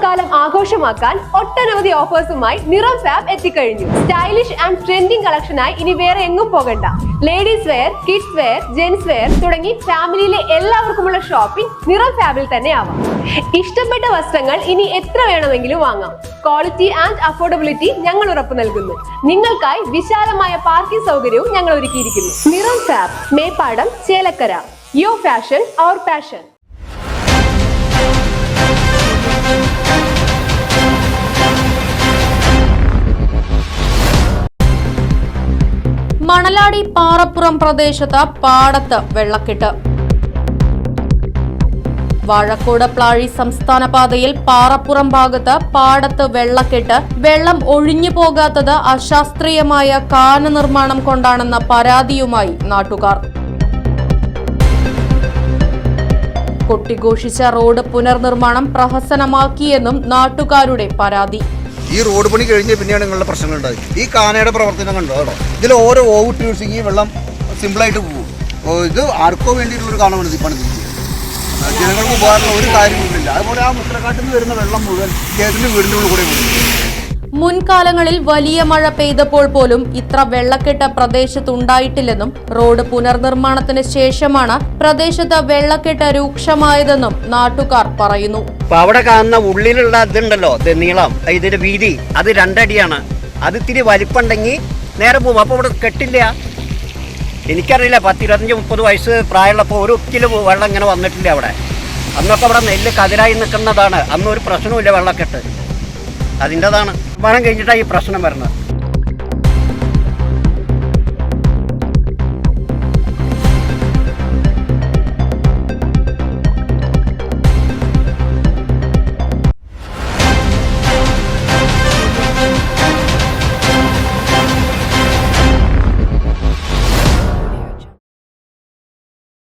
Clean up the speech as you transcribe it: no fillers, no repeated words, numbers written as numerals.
ഓണക്കാലം ആഘോഷമാക്കാൻ ഒട്ടനവധി ഓഫേഴ്സുമായി നിറം ഫാബ് എത്തിക്കഴിഞ്ഞു. സ്റ്റൈലിഷ് ആൻഡ് ട്രെൻഡിംഗ് കളക്ഷനായി ഇനി വേറെ എങ്ങും പോകണ്ട. Ladies wear, kids wear, gents wear തുടങ്ങി ഫാമിലിയിലെ എല്ലാവർക്കുമുള്ള ഷോപ്പിംഗ് നിറം ഫാബിൽ തന്നെ ആവാം. ഇഷ്ടപ്പെട്ട വസ്ത്രങ്ങൾ ഇനി എത്ര വേണമെങ്കിലും വാങ്ങാം. ക്വാളിറ്റി ആൻഡ് അഫോർഡബിലിറ്റി ഞങ്ങൾ ഉറപ്പു നൽകുന്നു. നിങ്ങൾക്കായി വിശാലമായ പാർക്കിംഗ് സൗകര്യവും ഞങ്ങൾ ഒരുക്കിയിരിക്കുന്നു. Niram fab, Meppadam, Chelakkara. Your fashion, our passion. Manaladi Parappuram പ്രദേശത്ത് പാടത്ത് വെള്ളക്കെട്ട്. വാഴക്കോട് പ്ലാഴി സംസ്ഥാന പാതയിൽ പാറപ്പുറം ഭാഗത്ത് പാടത്ത് വെള്ളക്കെട്ട്. വെള്ളം ഒഴിഞ്ഞു പോകാത്തത് അശാസ്ത്രീയമായ കാന നിർമ്മാണം കൊണ്ടാണെന്ന പരാതിയുമായി നാട്ടുകാർ. കൊട്ടിഘോഷിച്ച റോഡ് പുനർനിർമ്മാണം പ്രഹസനമാക്കിയെന്നും നാട്ടുകാരുടെ പരാതി. ഈ റോഡ് പണി കഴിഞ്ഞ് പിന്നെയാണ് നിങ്ങളുടെ പ്രശ്നങ്ങൾ ഉണ്ടായി. ഈ കാനയുടെ പ്രവർത്തനം കണ്ടോ കേട്ടോ. ഇതിൽ ഓരോ ഓവിട്ട് വീഴ്ച ഈ വെള്ളം സിമ്പിളായിട്ട് പോകും. ഇത് ആർക്കോ വേണ്ടിയിട്ടുള്ളൊരു കാണുന്നത് ഈ പണി. ജനങ്ങൾക്ക് ഉപകാരമുള്ള ഒരു കാര്യമില്ല. അതുപോലെ ആ മുത്രക്കാട്ടിൽ നിന്ന് വരുന്ന വെള്ളം മുഴുവൻ കേരളത്തിന്റെ വീടിൻ്റെ ഉള്ളിൽ കൂടെ പോകും. മുൻകാലങ്ങളിൽ വലിയ മഴ പെയ്തപ്പോൾ പോലും ഇത്ര വെള്ളക്കെട്ട് പ്രദേശത്തുണ്ടായിട്ടില്ലെന്നും റോഡ് പുനർനിർമ്മാണത്തിന് ശേഷമാണ് പ്രദേശത്ത് വെള്ളക്കെട്ട് രൂക്ഷമായതെന്നും നാട്ടുകാർ പറയുന്നു. അവിടെ കാണുന്ന ഉള്ളിലുള്ള ഇതുണ്ടല്ലോ, നീളം, ഇതിന്റെ വീതി അത് 2 അടിയാണ്. അത് ഇത്തിരി വലിപ്പുണ്ടെങ്കിൽ നേരെ പോകും. അപ്പോൾ ഇവിടെ കെട്ടില്ല. എനിക്കറിയില്ല, 10, 25, 30 വയസ്സ് പ്രായമുള്ളപ്പോൾ ഒരു കിലോ വെള്ളം ഇങ്ങനെ വന്നിട്ടില്ല അവിടെ. അന്നൊക്കെ അവിടെ നെല്ല് കതിരായി നിൽക്കുന്നതാണ്. അന്നൊരു പ്രശ്നവുമില്ല വെള്ളക്കെട്ട്. അതിൻ്റെതാണ് മരം കഴിഞ്ഞിട്ടാണ് ഈ പ്രശ്നം വരുന്നത്.